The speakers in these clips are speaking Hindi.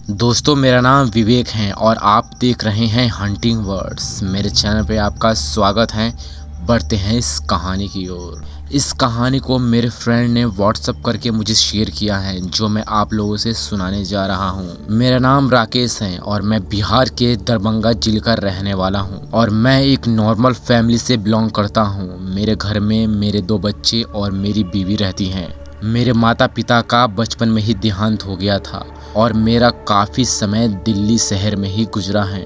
दोस्तों, मेरा नाम विवेक है और आप देख रहे हैं हंटिंग वर्ड्स। मेरे चैनल पे आपका स्वागत है। बढ़ते हैं इस कहानी की ओर। इस कहानी को मेरे फ्रेंड ने व्हाट्सएप करके मुझे शेयर किया है, जो मैं आप लोगों से सुनाने जा रहा हूँ। मेरा नाम राकेश है और मैं बिहार के दरभंगा जिले का रहने वाला हूँ और मैं एक नॉर्मल फैमिली से बिलोंग करता हूँ। मेरे घर में मेरे 2 बच्चे और मेरी बीवी रहती हैं। मेरे माता पिता का बचपन में ही देहांत हो गया था और मेरा काफ़ी समय दिल्ली शहर में ही गुजरा है।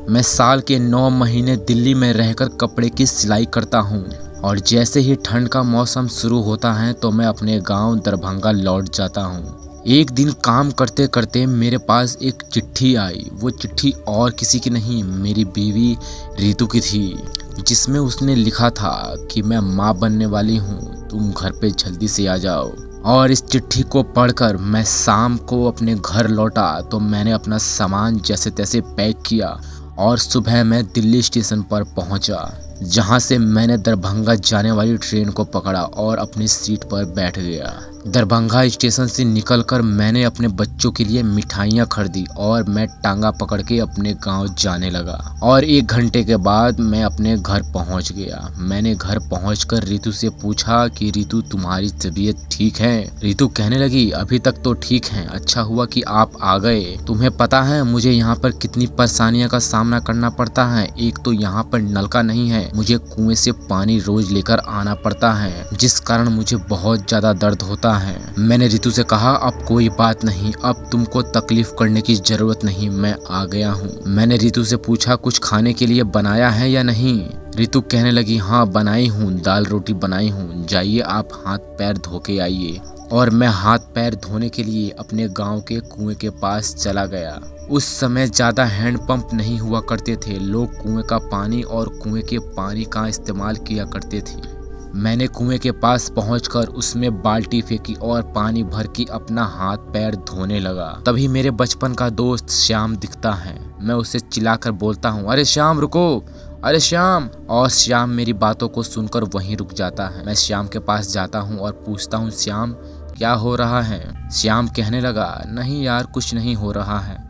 मैं साल के 9 महीने दिल्ली में रहकर कपड़े की सिलाई करता हूँ और जैसे ही ठंड का मौसम शुरू होता है तो मैं अपने गांव दरभंगा लौट जाता हूँ। एक दिन काम करते करते मेरे पास एक चिट्ठी आई। वो चिट्ठी और किसी की नहीं, मेरी बीवी रितु की थी, जिसमें उसने लिखा था कि मैं माँ बनने वाली हूँ, तुम घर पे जल्दी से आ जाओ। और इस चिट्ठी को पढ़कर मैं शाम को अपने घर लौटा तो मैंने अपना सामान जैसे तैसे पैक किया और सुबह मैं दिल्ली स्टेशन पर पहुंचा, जहां से मैंने दरभंगा जाने वाली ट्रेन को पकड़ा और अपनी सीट पर बैठ गया। दरभंगा स्टेशन से निकलकर मैंने अपने बच्चों के लिए मिठाइयाँ खरीदी और मैं टांगा पकड़ के अपने गांव जाने लगा। और 1 घंटे के बाद मैं अपने घर पहुंच गया। मैंने घर पहुंचकर रितु से पूछा कि रितु, तुम्हारी तबीयत ठीक है? रितु कहने लगी, अभी तक तो ठीक है, अच्छा हुआ कि आप आ गए। तुम्हें पता है मुझे यहाँ पर कितनी परेशानियों का सामना करना पड़ता है। एक तो यहाँ पर नल का नहीं है, मुझे कुएं से पानी रोज लेकर आना पड़ता है, जिस कारण मुझे बहुत ज्यादा दर्द होता है। मैंने रितु से कहा, अब कोई बात नहीं, अब तुमको तकलीफ करने की जरूरत नहीं, मैं आ गया हूँ। मैंने रितु से पूछा, कुछ खाने के लिए बनाया है या नहीं? रितु कहने लगी, हाँ बनाई हूँ, दाल रोटी बनाई हूँ, जाइए आप हाथ पैर धो के आइए। और मैं हाथ पैर धोने के लिए अपने गांव के कुएं के पास चला गया। उस समय ज़्यादा हैंडपंप नहीं हुआ करते थे, लोग कुएं का पानी और कुएं के पानी का इस्तेमाल किया करते थे। मैंने कुएं के पास पहुंचकर उसमें बाल्टी फेंकी और पानी भर के अपना हाथ पैर धोने लगा। तभी मेरे बचपन का दोस्त श्याम दिखता है। मैं उसे चिल्लाकर बोलता हूँ, अरे श्याम रुको, अरे श्याम। और श्याम मेरी बातों को सुनकर वहीं रुक जाता है। मैं श्याम के पास जाता हूँ और पूछता हूँ, श्याम क्या हो रहा है? श्याम कहने लगा, नहीं यार, कुछ नहीं हो रहा है,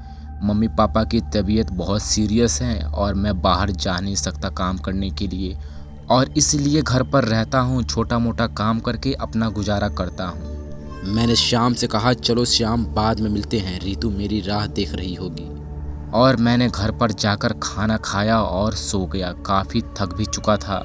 मम्मी पापा की तबीयत बहुत सीरियस है और मैं बाहर जा नहीं सकता काम करने के लिए, और इसलिए घर पर रहता हूँ, छोटा मोटा काम करके अपना गुजारा करता हूँ। मैंने श्याम से कहा, चलो श्याम, बाद में मिलते हैं, रितु मेरी राह देख रही होगी। और मैंने घर पर जाकर खाना खाया और सो गया। काफ़ी थक भी चुका था।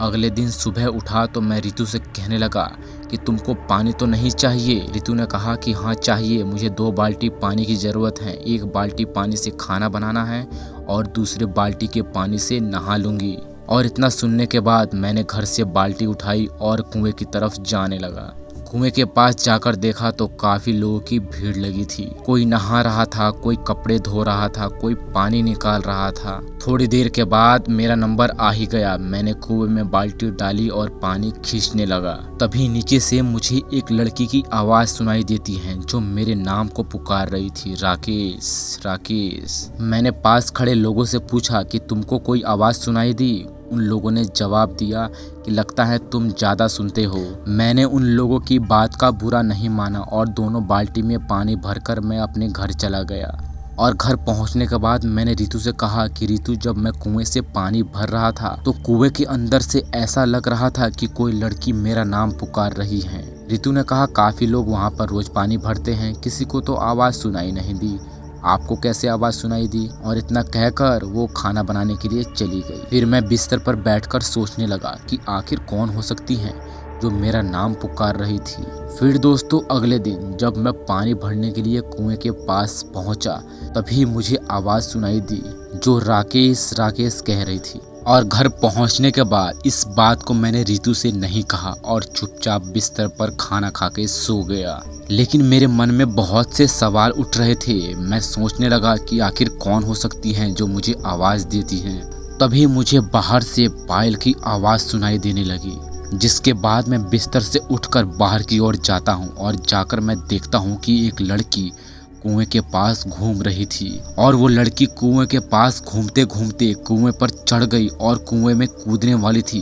अगले दिन सुबह उठा तो मैं रितु से कहने लगा कि तुमको पानी तो नहीं चाहिए? रितु ने कहा कि हाँ चाहिए, मुझे 2 बाल्टी पानी की ज़रूरत है। 1 बाल्टी पानी से खाना बनाना है और दूसरे बाल्टी के पानी से नहा लूँगी। और इतना सुनने के बाद मैंने घर से बाल्टी उठाई और कुएं की तरफ जाने लगा। कुएं के पास जाकर देखा तो काफ़ी लोगों की भीड़ लगी थी। कोई नहा रहा था, कोई कपड़े धो रहा था, कोई पानी निकाल रहा था। थोड़ी देर के बाद मेरा नंबर आ ही गया। मैंने कुएं में बाल्टी डाली और पानी खींचने लगा। तभी नीचे से मुझे एक लड़की की आवाज़ सुनाई देती है, जो मेरे नाम को पुकार रही थी, राकेश, राकेश। मैंने पास खड़े लोगों से पूछा कि तुमको कोई आवाज़ सुनाई दी? उन लोगों ने जवाब दिया कि लगता है तुम ज़्यादा सुनते हो। मैंने उन लोगों की बात का बुरा नहीं माना और दोनों बाल्टी में पानी भरकर मैं अपने घर चला गया। और घर पहुंचने के बाद मैंने रितु से कहा कि रितु, जब मैं कुएं से पानी भर रहा था तो कुएं के अंदर से ऐसा लग रहा था कि कोई लड़की मेरा नाम पुकार रही है। रितु ने कहा, काफ़ी लोग वहाँ पर रोज़ पानी भरते हैं, किसी को तो आवाज़ सुनाई नहीं दी, आपको कैसे आवाज़ सुनाई दी? और इतना कहकर वो खाना बनाने के लिए चली गई। फिर मैं बिस्तर पर बैठकर सोचने लगा कि आखिर कौन हो सकती है जो मेरा नाम पुकार रही थी। फिर दोस्तों, अगले दिन जब मैं पानी भरने के लिए कुएं के पास पहुंचा, तभी मुझे आवाज़ सुनाई दी जो राकेश राकेश कह रही थी। और घर पहुंचने के बाद इस बात को मैंने रितु से नहीं कहा और चुपचाप बिस्तर पर खाना खा के सो गया। लेकिन मेरे मन में बहुत से सवाल उठ रहे थे। मैं सोचने लगा कि आखिर कौन हो सकती है जो मुझे आवाज़ देती है। तभी मुझे बाहर से पायल की आवाज़ सुनाई देने लगी, जिसके बाद मैं बिस्तर से उठकर बाहर की ओर जाता हूँ और जाकर मैं देखता हूँ कि एक लड़की कुएं के पास घूम रही थी। और वो लड़की कुएं के पास घूमते घूमते कुएं पर चढ़ गई और कुएं में कूदने वाली थी।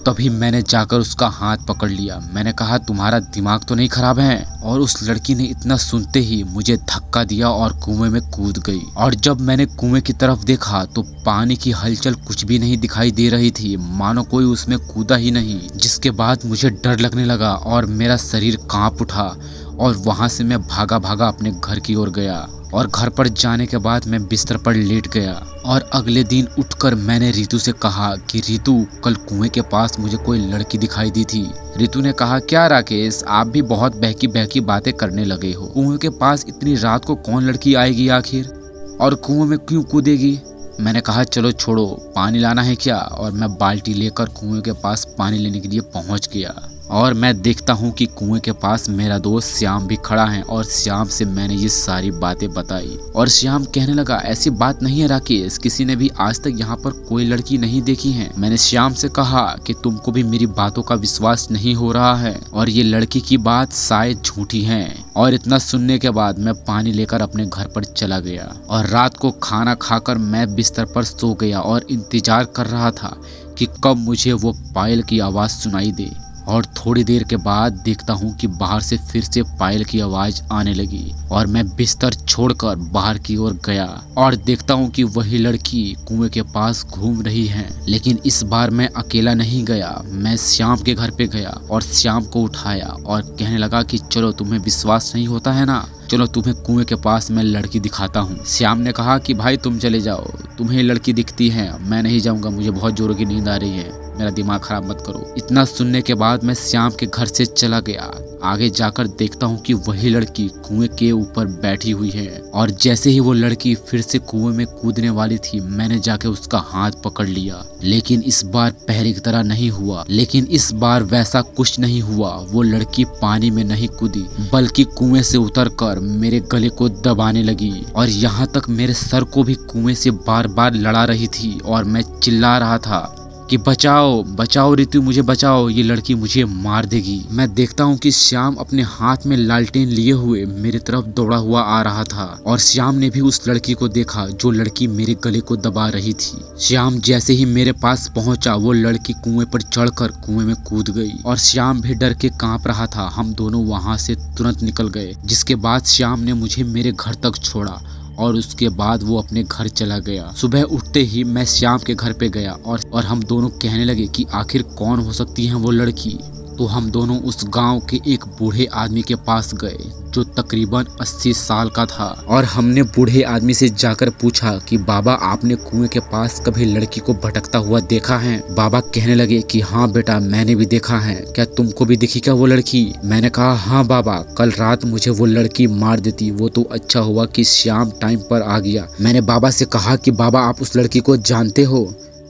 तभी मैंने जाकर उसका हाथ पकड़ लिया। मैंने कहा तुम्हारा दिमाग तो नहीं खराब है? और उस लड़की ने इतना सुनते ही मुझे धक्का दिया और कुएं में कूद गई। और जब मैंने कुएं की तरफ देखा तो पानी की हलचल कुछ भी नहीं दिखाई दे रही थी, मानो कोई उसमें कूदा ही नहीं। जिसके बाद मुझे डर लगने लगा और मेरा शरीर कांप उठा और वहां से मैं भागा भागा अपने घर की ओर गया। और घर पर जाने के बाद मैं बिस्तर पर लेट गया और अगले दिन उठकर मैंने रितु से कहा कि रितु, कल कुएं के पास मुझे कोई लड़की दिखाई दी थी। रितु ने कहा, क्या राकेश, आप भी बहुत बहकी बहकी बातें करने लगे हो। कुएं के पास इतनी रात को कौन लड़की आएगी आखिर, और कुएं में क्यों कूदेगी? मैंने कहा चलो छोड़ो, पानी लाना है क्या? और मैं बाल्टी लेकर कुएं के पास पानी लेने के लिए पहुंच गया और मैं देखता हूं कि कुएं के पास मेरा दोस्त श्याम भी खड़ा है। और श्याम से मैंने ये सारी बातें बताई और श्याम कहने लगा, ऐसी बात नहीं है राकेश, किसी ने भी आज तक यहाँ पर कोई लड़की नहीं देखी है। मैंने श्याम से कहा कि तुमको भी मेरी बातों का विश्वास नहीं हो रहा है और ये लड़की की बात शायद झूठी है। और इतना सुनने के बाद मैं पानी लेकर अपने घर पर चला गया और रात को खाना खाकर मैं बिस्तर पर सो गया और इंतजार कर रहा था कि कब मुझे वो पायल की आवाज सुनाई दे। और थोड़ी देर के बाद देखता हूँ कि बाहर से फिर से पायल की आवाज आने लगी और मैं बिस्तर छोड़कर बाहर की ओर गया और देखता हूँ कि वही लड़की कुएं के पास घूम रही है। लेकिन इस बार मैं अकेला नहीं गया, मैं श्याम के घर पे गया और श्याम को उठाया और कहने लगा कि चलो, तुम्हें विश्वास नहीं होता है ना, चलो तुम्हें कुएं के पास मैं लड़की दिखाता हूँ। श्याम ने कहा कि भाई तुम चले जाओ, तुम्हें लड़की दिखती है, मैं नहीं जाऊंगा, मुझे बहुत जोरों की नींद आ रही है, मेरा दिमाग खराब मत करो। इतना सुनने के बाद मैं श्याम के घर से चला गया। आगे जाकर देखता हूँ कि वही लड़की कुएं के ऊपर बैठी हुई है और जैसे ही वो लड़की फिर से कुएं में कूदने वाली थी, मैंने जाके उसका हाथ पकड़ लिया। लेकिन इस बार पहले की तरह नहीं हुआ, लेकिन इस बार वैसा कुछ नहीं हुआ। वो लड़की पानी में नहीं कूदी बल्कि कुएं से उतरकर मेरे गले को दबाने लगी और यहाँ तक मेरे सर को भी कुएं से बार बार लड़ा रही थी और मैं चिल्ला रहा था कि बचाओ बचाओ रितु, मुझे बचाओ, ये लड़की मुझे मार देगी। मैं देखता हूँ कि श्याम अपने हाथ में लालटेन लिए हुए मेरी तरफ दौड़ा हुआ आ रहा था और श्याम ने भी उस लड़की को देखा जो लड़की मेरे गले को दबा रही थी। श्याम जैसे ही मेरे पास पहुंचा, वो लड़की कुएं पर चढ़कर कुएं में कूद गई और श्याम भी डर के कांप रहा था। हम दोनों वहां से तुरंत निकल गए, जिसके बाद श्याम ने मुझे मेरे घर तक छोड़ा और उसके बाद वो अपने घर चला गया। सुबह उठते ही मैं श्याम के घर पे गया और हम दोनों कहने लगे कि आखिर कौन हो सकती है वो लड़की। तो हम दोनों उस गांव के एक बूढ़े आदमी के पास गए जो तकरीबन 80 साल का था और हमने बूढ़े आदमी से जाकर पूछा कि बाबा, आपने कुएं के पास कभी लड़की को भटकता हुआ देखा है? बाबा कहने लगे कि हाँ बेटा, मैंने भी देखा है, क्या तुमको भी दिखी क्या वो लड़की? मैंने कहा हाँ बाबा, कल रात मुझे वो लड़की मार देती, वो तो अच्छा हुआ कि श्याम टाइम पर आ गया। मैंने बाबा से कहा कि बाबा, आप उस लड़की को जानते हो?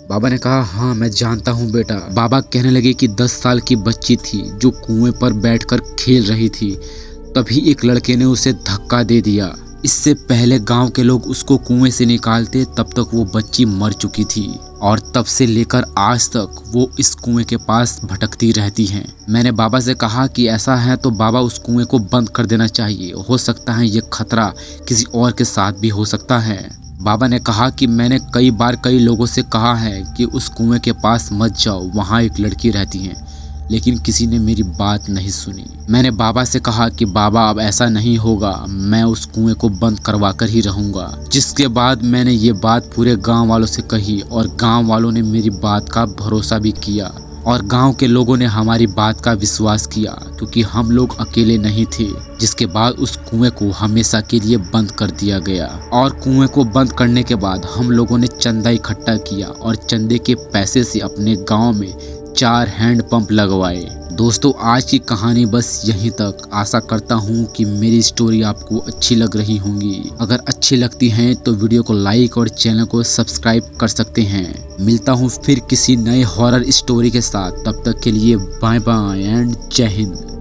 बाबा ने कहा हाँ मैं जानता हूँ बेटा। बाबा कहने लगे कि 10 साल की बच्ची थी जो कुएं पर बैठकर खेल रही थी, तभी एक लड़के ने उसे धक्का दे दिया। इससे पहले गांव के लोग उसको कुएं से निकालते तब तक वो बच्ची मर चुकी थी और तब से लेकर आज तक वो इस कुएं के पास भटकती रहती हैं। मैंने बाबा से कहा कि ऐसा है तो बाबा उस कुएं को बंद कर देना चाहिए, हो सकता है ये खतरा किसी और के साथ भी हो सकता है। बाबा ने कहा कि मैंने कई बार कई लोगों से कहा है कि उस कुएं के पास मत जाओ, वहाँ एक लड़की रहती है, लेकिन किसी ने मेरी बात नहीं सुनी। मैंने बाबा से कहा कि बाबा अब ऐसा नहीं होगा, मैं उस कुएं को बंद करवा कर ही रहूंगा। जिसके बाद मैंने ये बात पूरे गांव वालों से कही और गांव वालों ने मेरी बात का भरोसा भी किया और गांव के लोगों ने हमारी बात का विश्वास किया क्योंकि हम लोग अकेले नहीं थे। जिसके बाद उस कुएं को हमेशा के लिए बंद कर दिया गया और कुएं को बंद करने के बाद हम लोगों ने चंदा इकट्ठा किया और चंदे के पैसे से अपने गांव में 4 हैंडपंप लगवाए। दोस्तों, आज की कहानी बस यहीं तक। आशा करता हूँ कि मेरी स्टोरी आपको अच्छी लग रही होंगी। अगर अच्छी लगती हैं तो वीडियो को लाइक और चैनल को सब्सक्राइब कर सकते हैं। मिलता हूँ फिर किसी नए हॉरर स्टोरी के साथ, तब तक के लिए बाय बाय एंड जय हिंद।